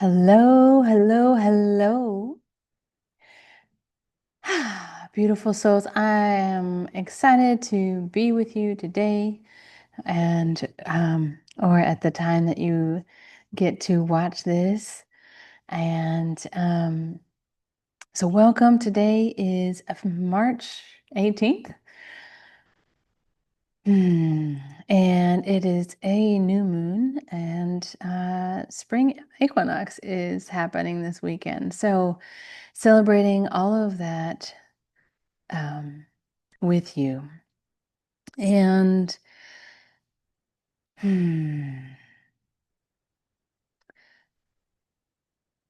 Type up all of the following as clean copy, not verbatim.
Hello, hello, hello. Beautiful souls, I am excited to be with you today and or at the time that you get to watch this. And so welcome. Today is March 18th. Hmm. And it is a new moon, and spring equinox is happening this weekend. So celebrating all of that um, with you. And hmm,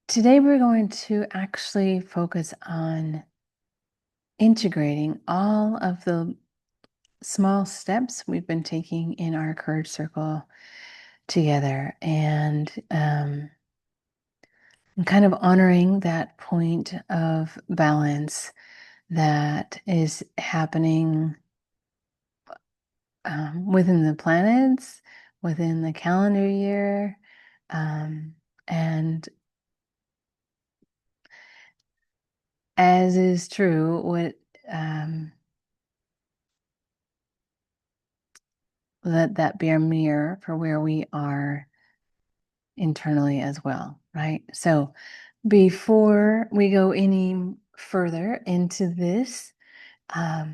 today we're going to actually focus on integrating all of the small steps we've been taking in our courage circle together and kind of honoring that point of balance that is happening within the planets, within the calendar year, and as is true, um, let that be a mirror for where we are internally as well, right? So before we go any further into this um,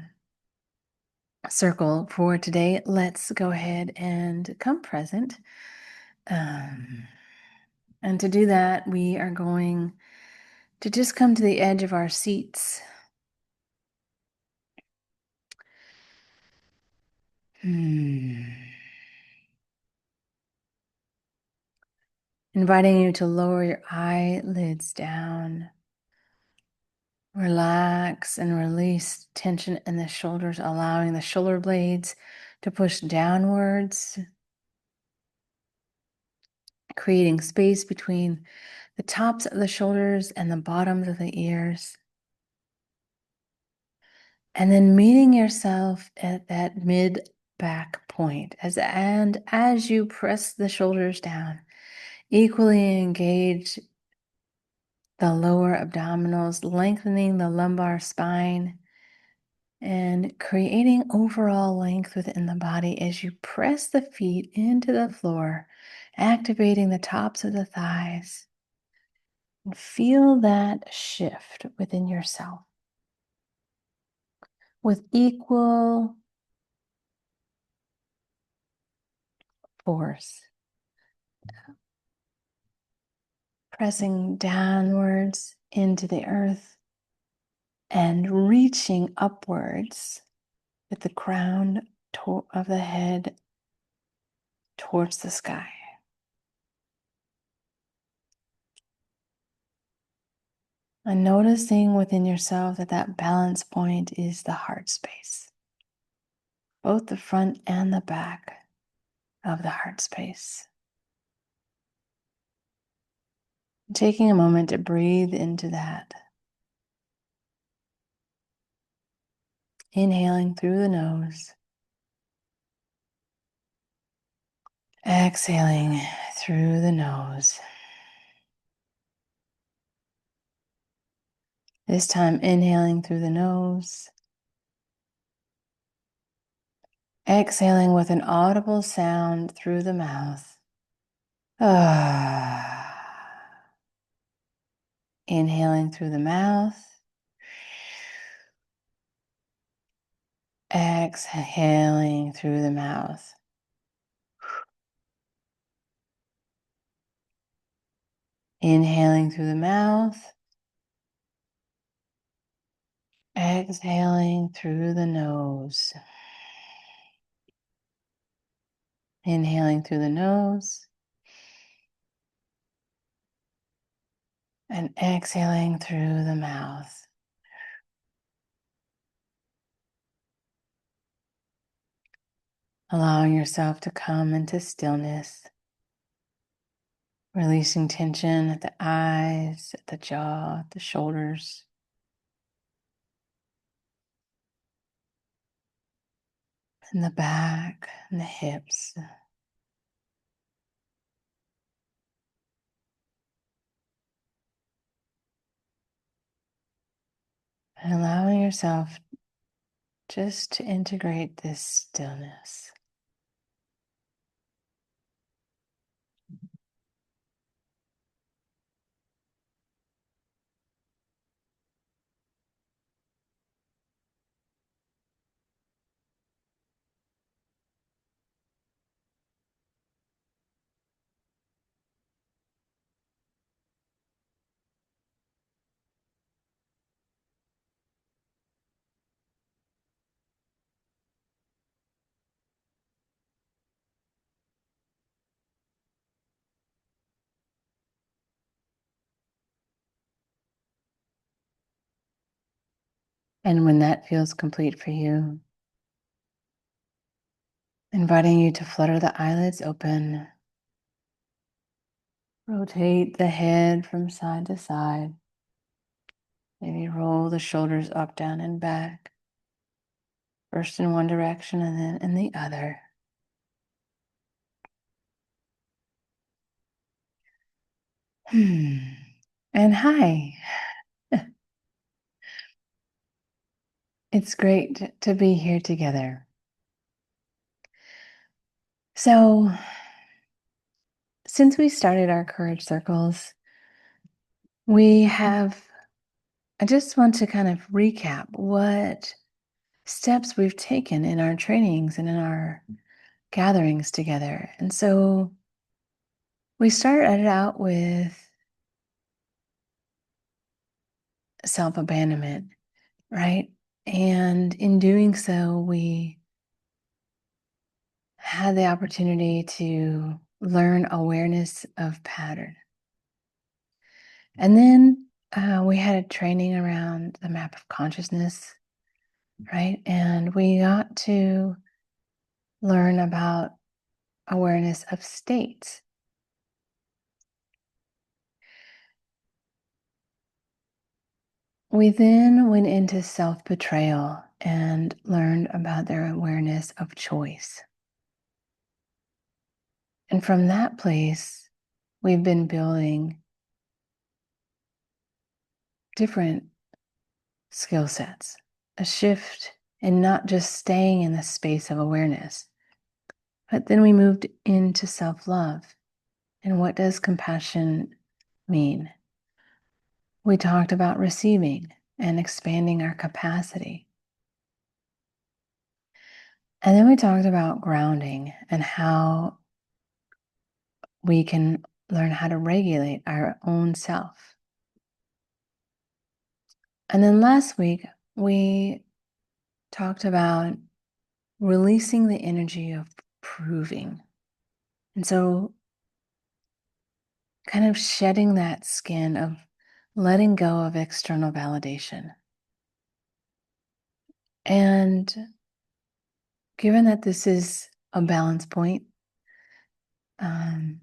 circle for today, let's go ahead and come present. Um, and to do that, we are going to just come to the edge of our seats. Inviting you to lower your eyelids down. Relax and release tension in the shoulders, allowing the shoulder blades to push downwards, creating space between the tops of the shoulders and the bottoms of the ears. And then meeting yourself at that mid back point as you press the shoulders down, equally engage the lower abdominals, lengthening the lumbar spine and creating overall length within the body as you press the feet into the floor, activating the tops of the thighs. And feel that shift within yourself with equal force, pressing downwards into the earth and reaching upwards with the crown of the head towards the sky. And noticing within yourself that that balance point is the heart space, both the front and the back of the heart space. Taking a moment to breathe into that. Inhaling through the nose. Exhaling through the nose. This time inhaling through the nose. Exhaling with an audible sound through the mouth. Inhaling through the mouth. Exhaling through the mouth. Inhaling through the mouth. Exhaling through the nose. Inhaling through the nose. And exhaling through the mouth. Allowing yourself to come into stillness. Releasing tension at the eyes, at the jaw, at the shoulders. And the back and the hips. and allowing yourself just to integrate this stillness. And when that feels complete for you, inviting you to flutter the eyelids open, rotate the head from side to side, maybe roll the shoulders up, down, and back, first in one direction and then in the other. And hi, it's great to be here together. So, since we started our courage circles, I just want to kind of recap what steps we've taken in our trainings and in our gatherings together. And so we started out with self abandonment, right? And in doing so, we had the opportunity to learn awareness of pattern. And then we had a training around the map of consciousness, right? And we got to learn about awareness of states. We then went into self betrayal and learned about their awareness of choice. And from that place, we've been building different skill sets, a shift in not just staying in the space of awareness, but then we moved into self love. And what does compassion mean? We talked about receiving and expanding our capacity. And then we talked about grounding and how we can learn how to regulate our own self. And then last week, we talked about releasing the energy of proving. And so, kind of shedding that skin of letting go of external validation. And given that this is a balance point, um,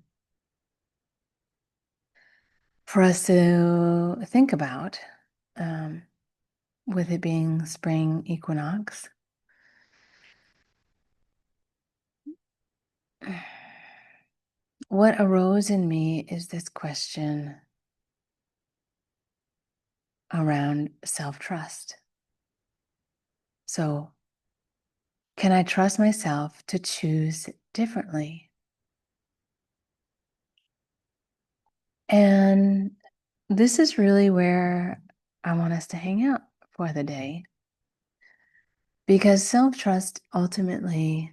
for us to think about, um, with it being spring equinox, what arose in me is this question around self trust. So, can I trust myself to choose differently? And this is really where I want us to hang out for the day, because self trust ultimately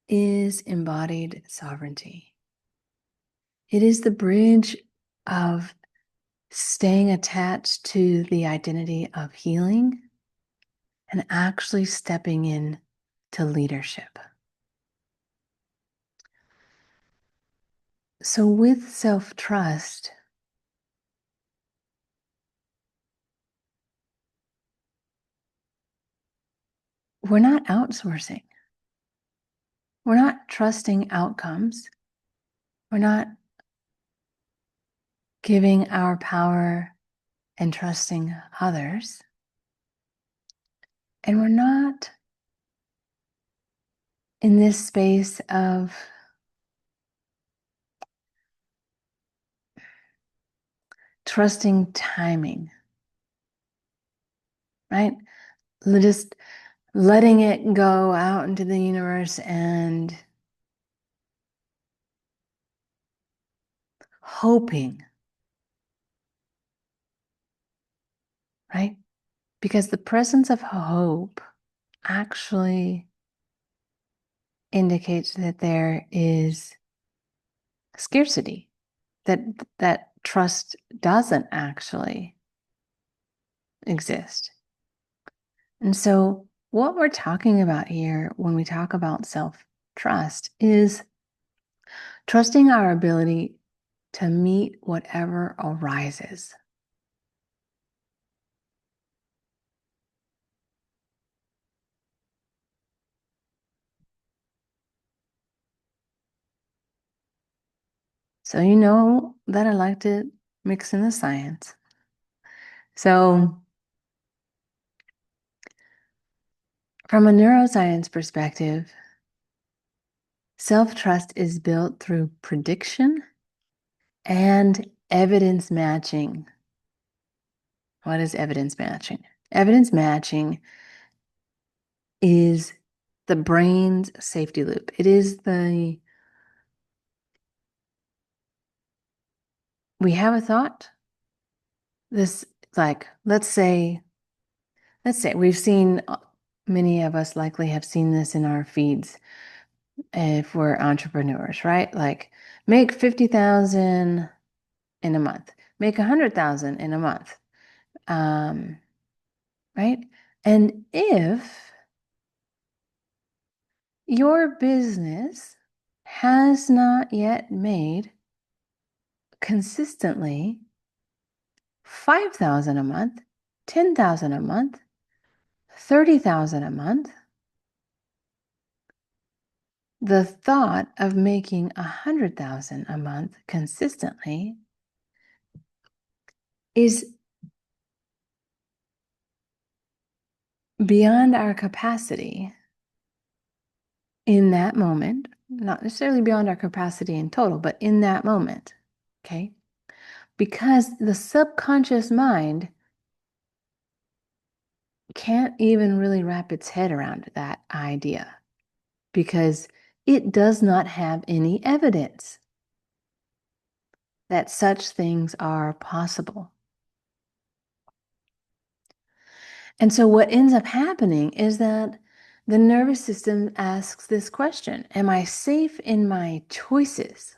is embodied sovereignty. It is the bridge of staying attached to the identity of healing and actually stepping in to leadership. So, with self trust, we're not outsourcing, we're not trusting outcomes, we're not giving our power and trusting others, and we're not in this space of trusting timing. right? Just letting it go out into the universe and hoping, right? Because the presence of hope actually indicates that there is scarcity, that trust doesn't actually exist. And so what we're talking about here when we talk about self-trust is trusting our ability to meet whatever arises. So you know that I like to mix in the science. So from a neuroscience perspective, self-trust is built through prediction and evidence matching. What is evidence matching? Evidence matching is the brain's safety loop. It is we have a thought. This, like, let's say we've seen, many of us likely have seen this in our feeds if we're entrepreneurs, right? Like, make 50,000 in a month, make 100,000 in a month, right? And if your business has not yet made consistently 5,000 a month, 10,000 a month, 30,000 a month, the thought of making 100,000 a month consistently is beyond our capacity in that moment, not necessarily beyond our capacity in total, but in that moment, okay? Because the subconscious mind can't even really wrap its head around that idea because it does not have any evidence that such things are possible. And so what ends up happening is that the nervous system asks this question: am I safe in my choices?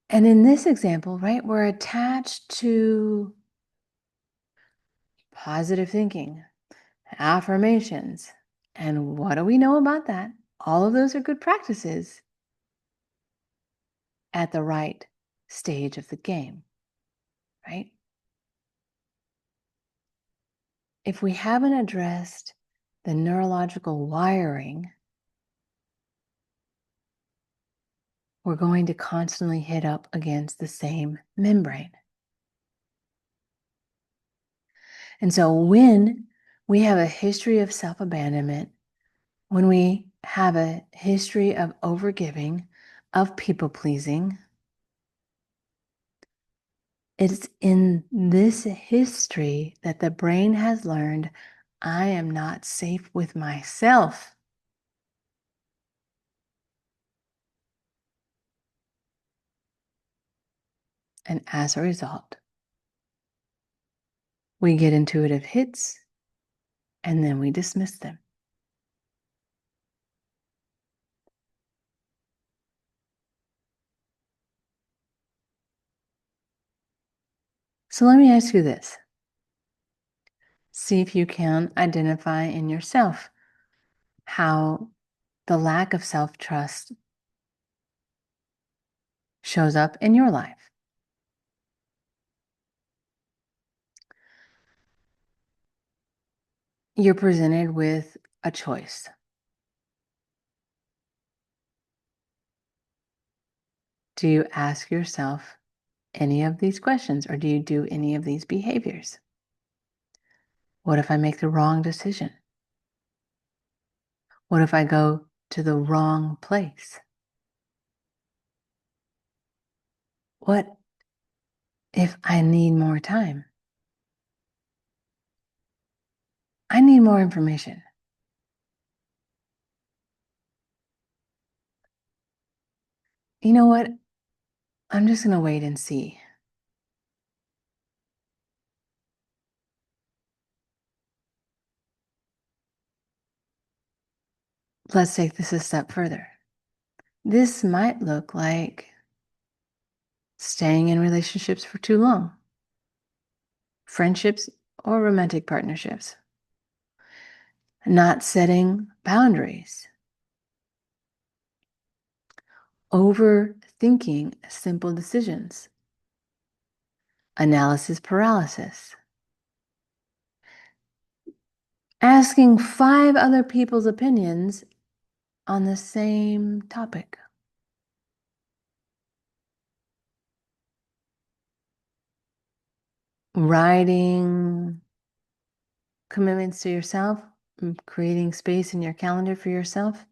And in this example, right, we're attached to positive thinking, affirmations. And what do we know about that? All of those are good practices at the right stage of the game, right? If we haven't addressed the neurological wiring, we're going to constantly hit up against the same membrane. And so when we have a history of self-abandonment, when we have a history of overgiving, of people-pleasing, it's in this history that the brain has learned I am not safe with myself. And as a result, we get intuitive hits and then we dismiss them. So let me ask you this. See if you can identify in yourself how the lack of self-trust shows up in your life. You're presented with a choice. Do you ask yourself any of these questions, or do you do any of these behaviors? What if I make the wrong decision? What if I go to the wrong place? What if I need more time. I need more information. You know what? I'm just going to wait and see. Let's take this a step further. This might look like staying in relationships for too long, friendships or romantic partnerships, not setting boundaries, overthinking simple decisions, analysis paralysis, asking 5 other people's opinions on the same topic. Writing commitments to yourself, creating space in your calendar for yourself,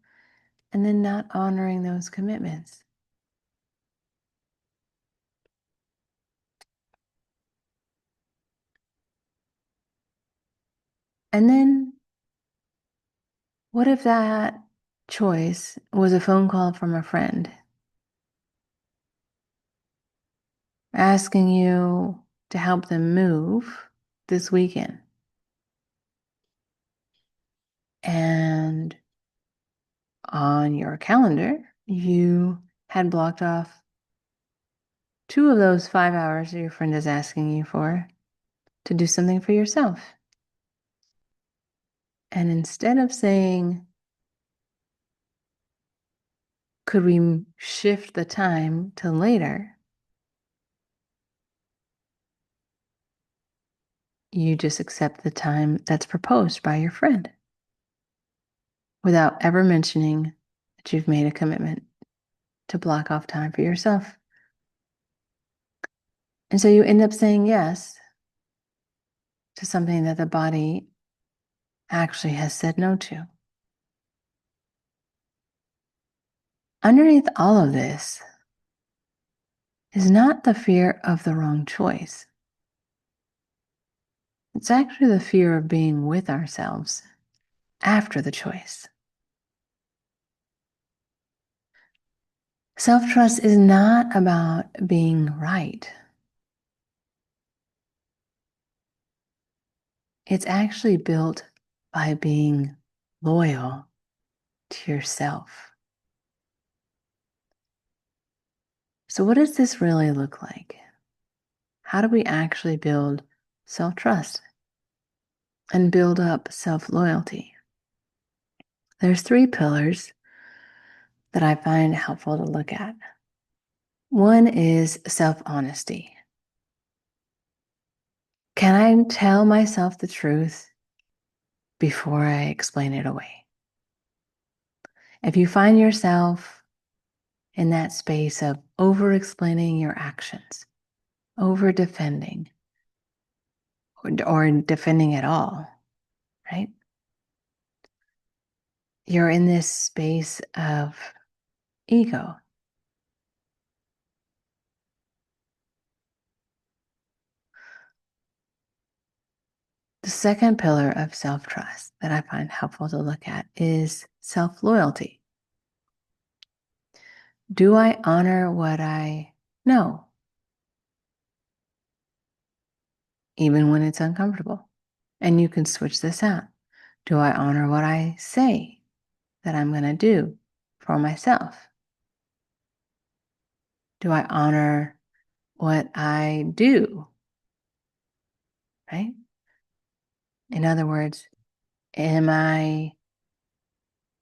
and then not honoring those commitments. And then what if that choice was a phone call from a friend asking you to help them move this weekend? And on your calendar, you had blocked off 2 of those 5 hours that your friend is asking you for to do something for yourself. And instead of saying, could we shift the time to later? You just accept the time that's proposed by your friend without ever mentioning that you've made a commitment to block off time for yourself. And so you end up saying yes to something that the body actually has said no to. Underneath all of this is not the fear of the wrong choice. It's actually the fear of being with ourselves after the choice. Self-trust is not about being right. It's actually built by being loyal to yourself. So what does this really look like? How do we actually build self-trust and build up self-loyalty? There's 3 pillars that I find helpful to look at. One is self-honesty. Can I tell myself the truth before I explain it away? If you find yourself in that space of over-explaining your actions, over-defending, or defending at all, right? You're in this space of ego. The second pillar of self-trust that I find helpful to look at is self-loyalty. Do I honor what I know, even when it's uncomfortable? And you can switch this out. Do I honor what I say that I'm going to do for myself? Do I honor what I do? Right? In other words, am I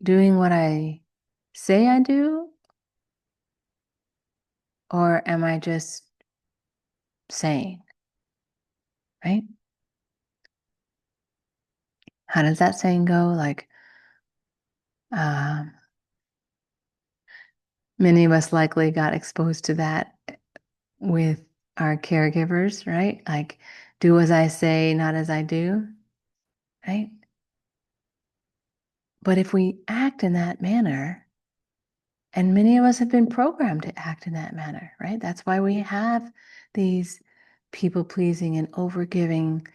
doing what I say I do? Or am I just saying? Right? How does that saying go? Like, um, many of us likely got exposed to that with our caregivers, right? Like, do as I say, not as I do, right? But if we act in that manner, and many of us have been programmed to act in that manner, right? That's why we have these people-pleasing and overgiving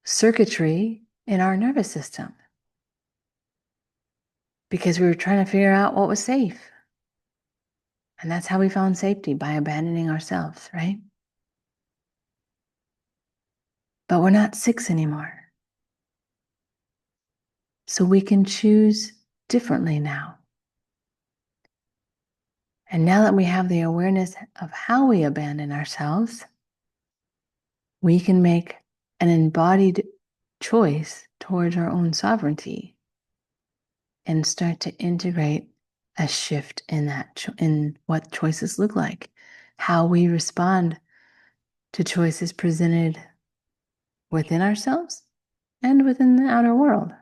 circuitry in our nervous system because we were trying to figure out what was safe. And that's how we found safety, by abandoning ourselves, right? But we're not 6 anymore. So we can choose differently now. And now that we have the awareness of how we abandon ourselves, we can make an embodied choice towards our own sovereignty and start to integrate a shift in that in what choices look like, how we respond to choices presented within ourselves and within the outer world.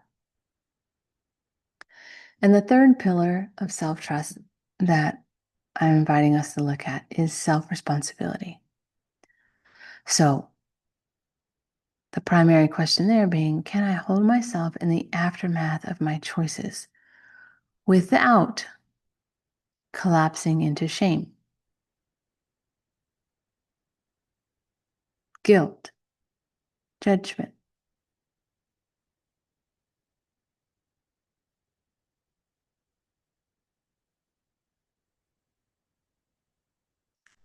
And the third pillar of self-trust that I'm inviting us to look at is self-responsibility. So the primary question there being, can I hold myself in the aftermath of my choices without collapsing into shame, guilt, judgment?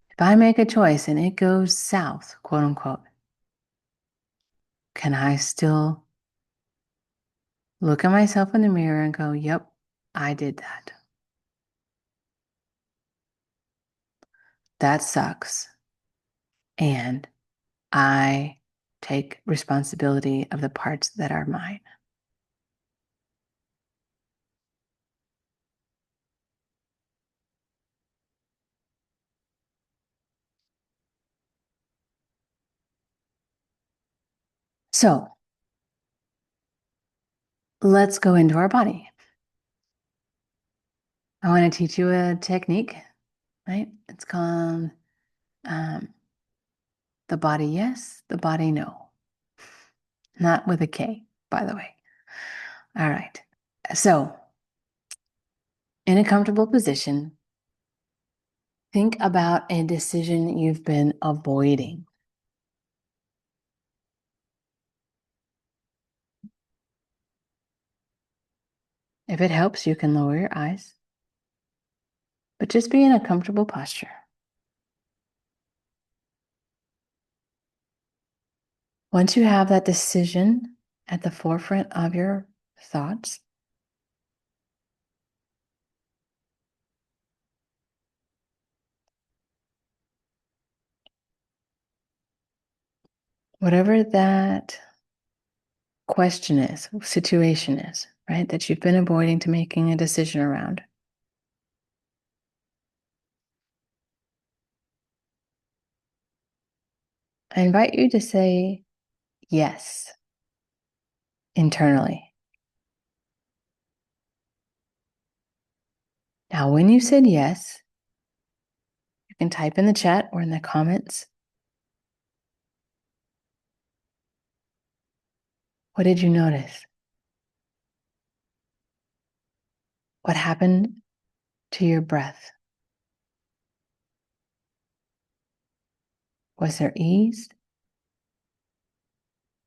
If I make a choice and it goes south, quote unquote, can I still look at myself in the mirror and go, yep, I did that. That sucks. And I take responsibility of the parts that are mine. So let's go into our body. I want to teach you a technique, right? It's called the body yes, the body no. Not with a K, by the way. All right. So, in a comfortable position, think about a decision you've been avoiding. If it helps, you can lower your eyes, but just be in a comfortable posture. Once you have that decision at the forefront of your thoughts, whatever that question is, situation is, right, that you've been avoiding to making a decision around, I invite you to say yes internally. Now, when you said yes, you can type in the chat or in the comments. What did you notice? What happened to your breath? Was there ease?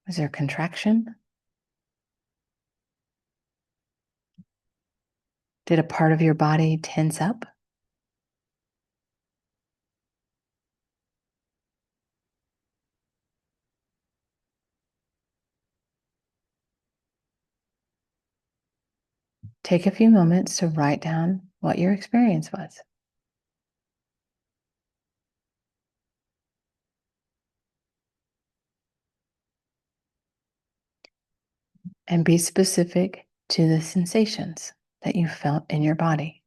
Was there contraction? Did a part of your body tense up? Take a few moments to write down what your experience was. And be specific to the sensations that you felt in your body.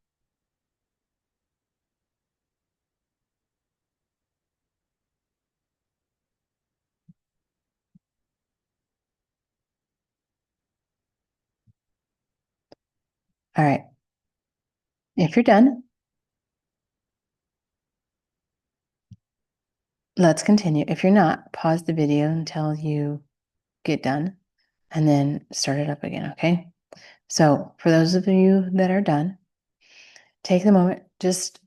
All right. If you're done, let's continue. If you're not, pause the video until you get done and then start it up again, okay? So for those of you that are done, take the moment, just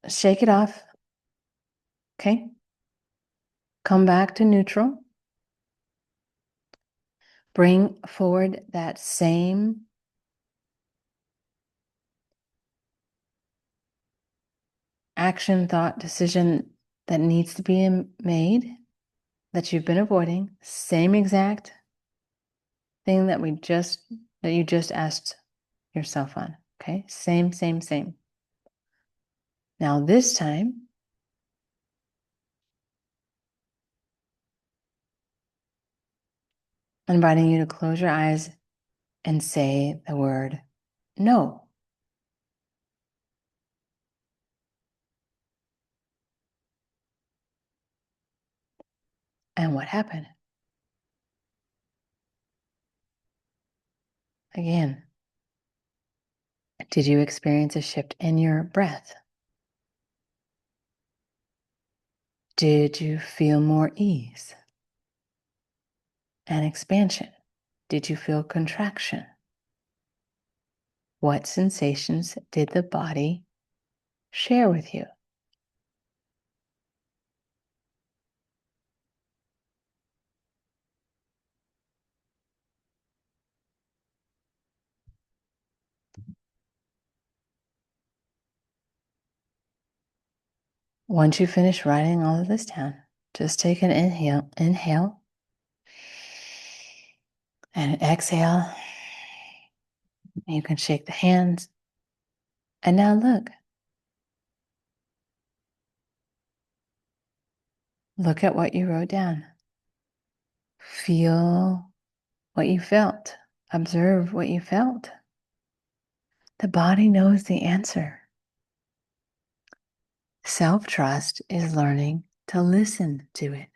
shake it off, okay? Come back to neutral. Bring forward that same action, thought, decision that needs to be made that you've been avoiding. Same exact thing that you just asked yourself on. Okay? Same. Now this time, I'm inviting you to close your eyes and say the word no. And what happened? Again, did you experience a shift in your breath? Did you feel more ease and expansion? Did you feel contraction? What sensations did the body share with you? Once you finish writing all of this down, just take an inhale and an exhale. You can shake the hands. And now look at what you wrote down. Feel what you felt. Observe what you felt. The body knows the answer. Self-trust is learning to listen to it.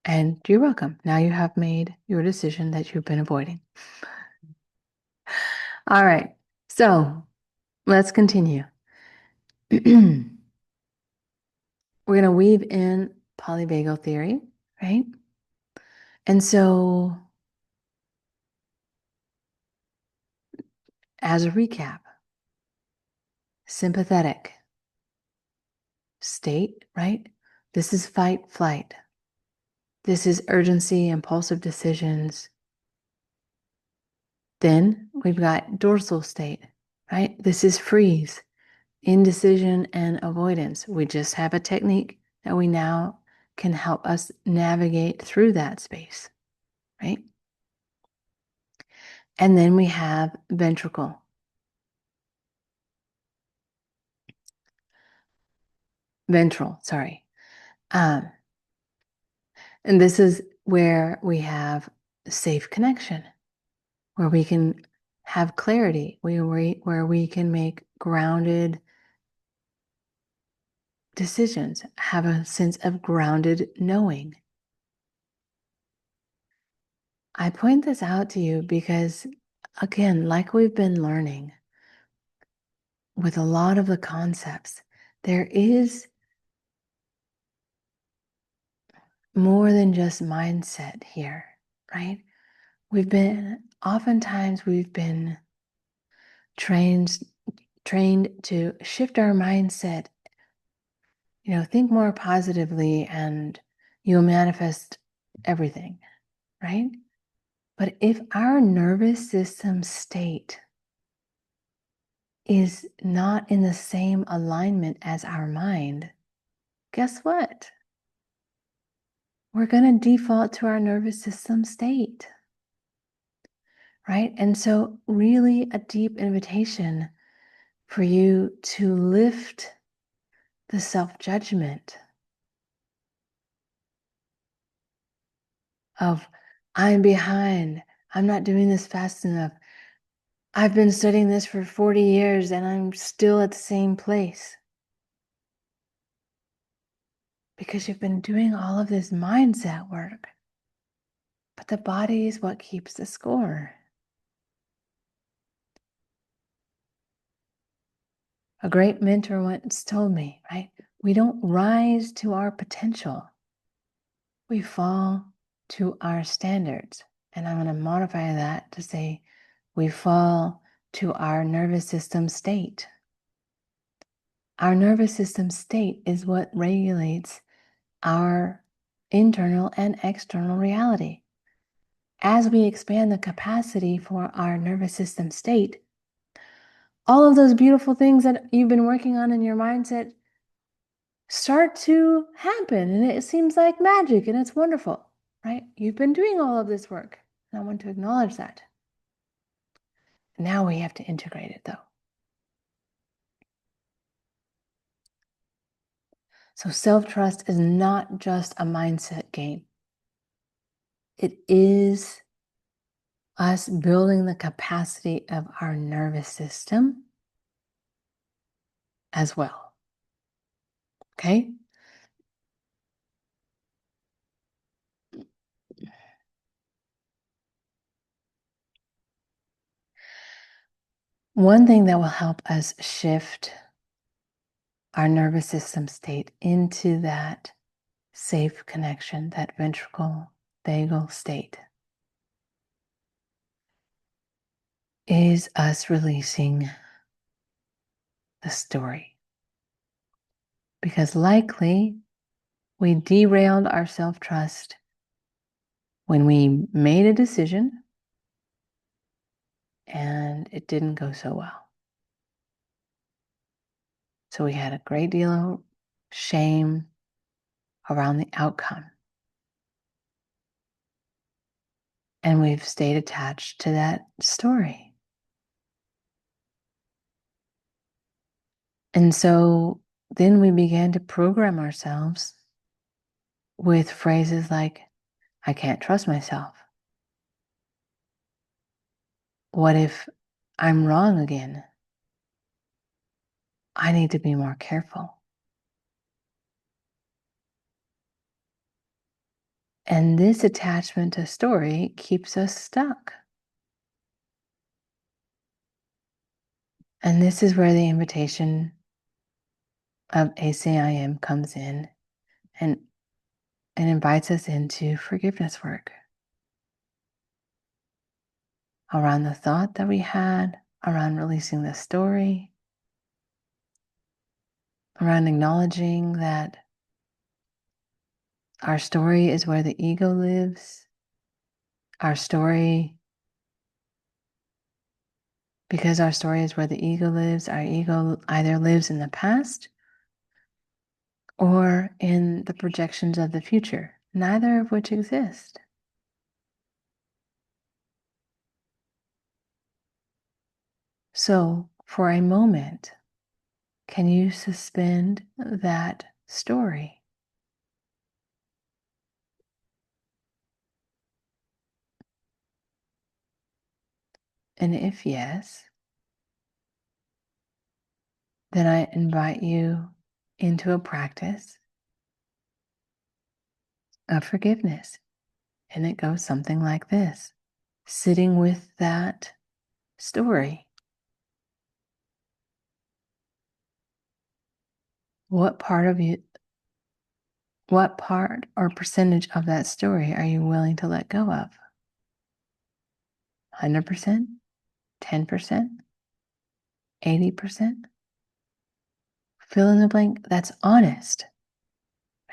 And you're welcome. Now you have made your decision that you've been avoiding. All right. So let's continue. We're going to weave in polyvagal theory, right? And so, as a recap, sympathetic state, right? This is fight, flight. This is urgency, impulsive decisions. Then we've got dorsal state, right? This is freeze, indecision, and avoidance. We just have a technique that we now can help us navigate through that space, right? And then we have ventral, sorry. And this is where we have safe connection, where we can have clarity, where we can make grounded decisions, have a sense of grounded knowing. I point this out to you because, again, like we've been learning with a lot of the concepts, there is more than just mindset here, right? Oftentimes we've been trained to shift our mindset, think more positively and you'll manifest everything, right? But if our nervous system state is not in the same alignment as our mind, guess what? We're going to default to our nervous system state, right? And so, really, a deep invitation for you to lift the self-judgment of, I'm behind, I'm not doing this fast enough. I've been studying this for 40 years and I'm still at the same place. Because you've been doing all of this mindset work. But the body is what keeps the score. A great mentor once told me, right? We don't rise to our potential. we fall to our standards. And I'm going to modify that to say we fall to our nervous system state. Our nervous system state is what regulates our internal and external reality. As we expand the capacity for our nervous system state, all of those beautiful things that you've been working on in your mindset start to happen, and it seems like magic, and it's wonderful, right? You've been doing all of this work, and I want to acknowledge that. Now we have to integrate it, though. So self-trust is not just a mindset game. It is us building the capacity of our nervous system as well. Okay? One thing that will help us shift our nervous system state into that safe connection, that ventricle vagal state, is us releasing the story. Because likely we derailed our self-trust when we made a decision and it didn't go so well. So we had a great deal of shame around the outcome. And we've stayed attached to that story. And so then we began to program ourselves with phrases like, I can't trust myself. What if I'm wrong again? I need to be more careful. And this attachment to story keeps us stuck. And this is where the invitation of ACIM comes in and invites us into forgiveness work around the thought that we had, around releasing the story, around acknowledging that our story is where the ego lives. Our story, because our story is where the ego lives, our ego either lives in the past or in the projections of the future, neither of which exist. So, for a moment, can you suspend that story? And if yes, then I invite you into a practice of forgiveness. And it goes something like this: sitting with that story. What part or percentage of that story are you willing to let go of? 100%? 10%? 80%? Fill in the blank. That's honest,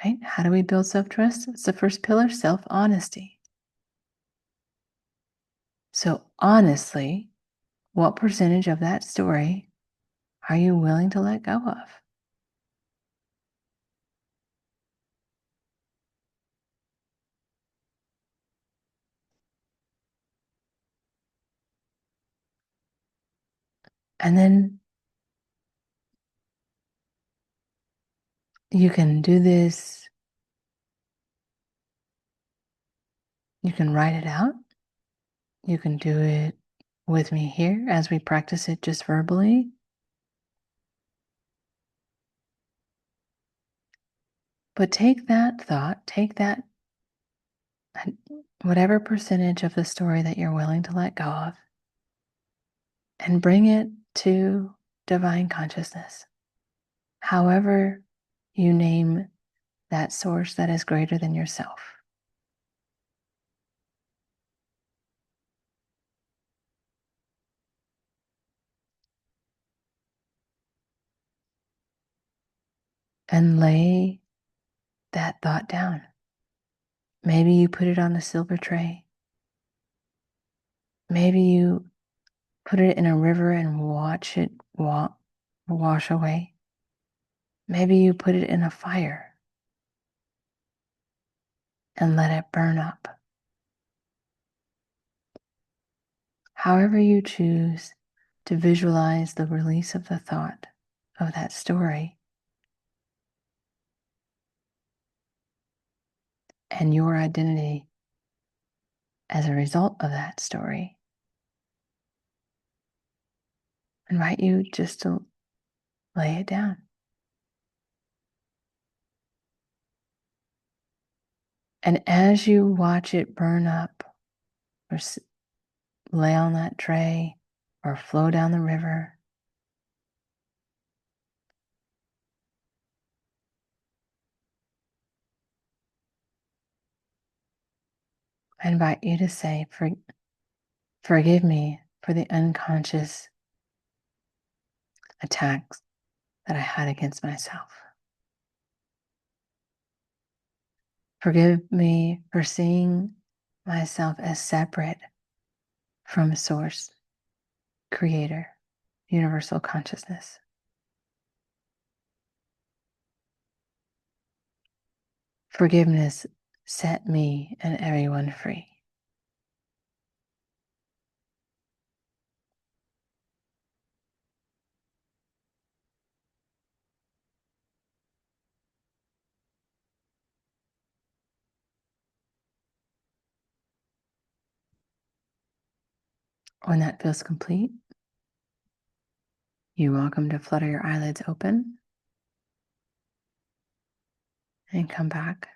right? How do we build self-trust? It's the first pillar, self-honesty. So honestly, what percentage of that story are you willing to let go of? And then you can do this. You can write it out. You can do it with me here as we practice it just verbally. But take that thought, take that whatever percentage of the story that you're willing to let go of, and bring it to divine consciousness. However you name that source that is greater than yourself. and lay that thought down. Maybe you put it on a silver tray. Maybe you put it in a river and watch it wash away. Maybe you put it in a fire and let it burn up. However you choose to visualize the release of the thought of that story and your identity as a result of that story, I invite you just to lay it down. And as you watch it burn up or lay on that tray or flow down the river, I invite you to say, forgive me for the unconscious attacks that I had against myself. Forgive me for seeing myself as separate from Source, Creator, Universal Consciousness. Forgiveness set me and everyone free. When that feels complete, you're welcome to flutter your eyelids open and come back.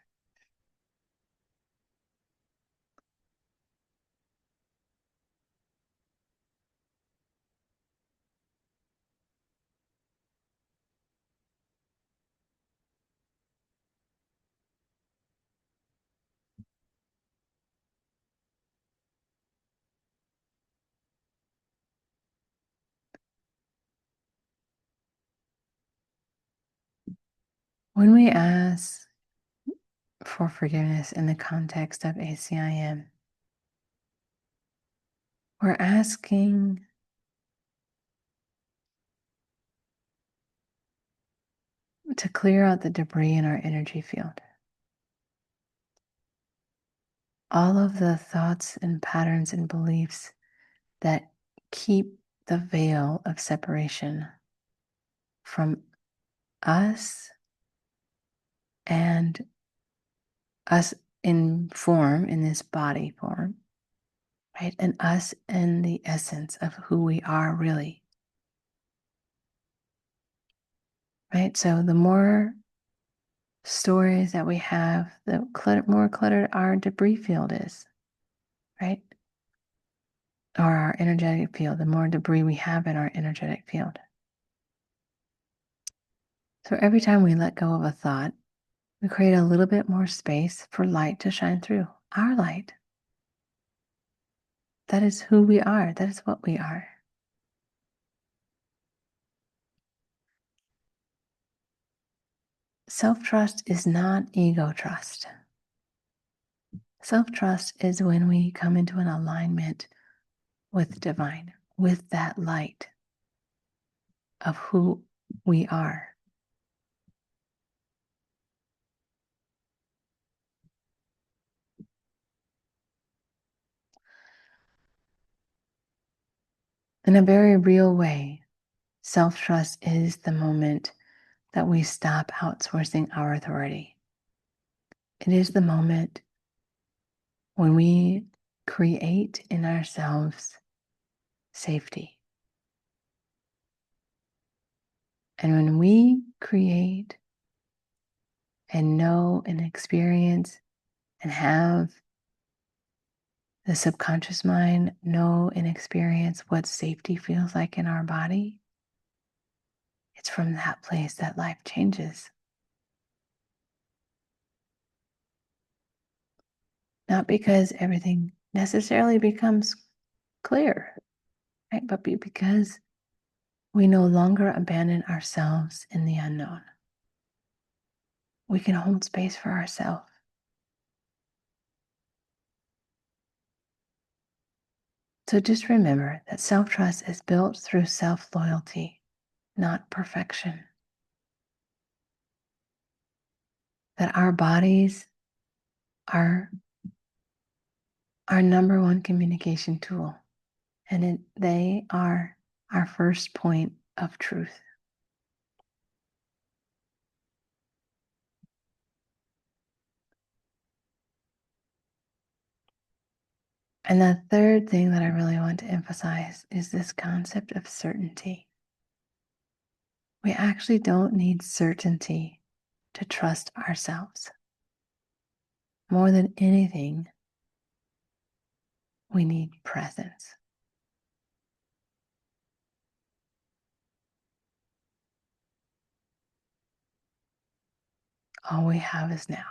When we ask for forgiveness in the context of ACIM, we're asking to clear out the debris in our energy field. All of the thoughts and patterns and beliefs that keep the veil of separation from us and us in form, in this body form, right? And us in the essence of who we are really, right? So the more stories that we have, the more cluttered our debris field is, right? Or our energetic field, the more debris we have in our energetic field. So every time we let go of a thought, we create a little bit more space for light to shine through. Our light. That is who we are. That is what we are. Self-trust is not ego trust. Self-trust is when we come into an alignment with divine, with that light of who we are. In a very real way, self-trust is the moment that we stop outsourcing our authority. It is the moment when we create in ourselves safety. And when we create and know and experience and have the subconscious mind know and experience what safety feels like in our body, it's from that place that life changes. Not because everything necessarily becomes clear, right? But because we no longer abandon ourselves in the unknown. we can hold space for ourselves. So just remember that self-trust is built through self-loyalty, not perfection. That our bodies are our number one communication tool, and they are our first point of truth. And the third thing that I really want to emphasize is this concept of certainty. We actually don't need certainty to trust ourselves. More than anything, we need presence. All we have is now.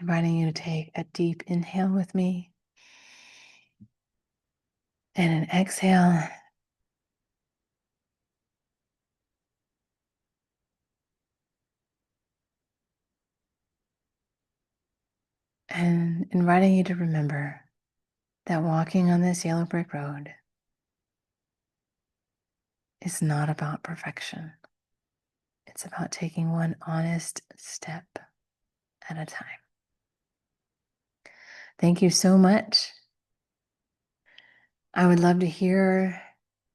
Inviting you to take a deep inhale with me and an exhale. And inviting you to remember that walking on this yellow brick road is not about perfection. It's about taking one honest step at a time. Thank you so much. I would love to hear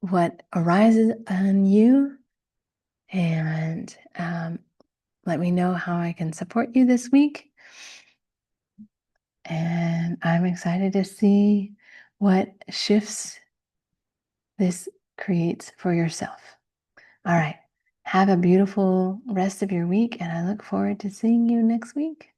what arises on you, and let me know how I can support you this week. And I'm excited to see what shifts this creates for yourself. All right. Have a beautiful rest of your week, and I look forward to seeing you next week.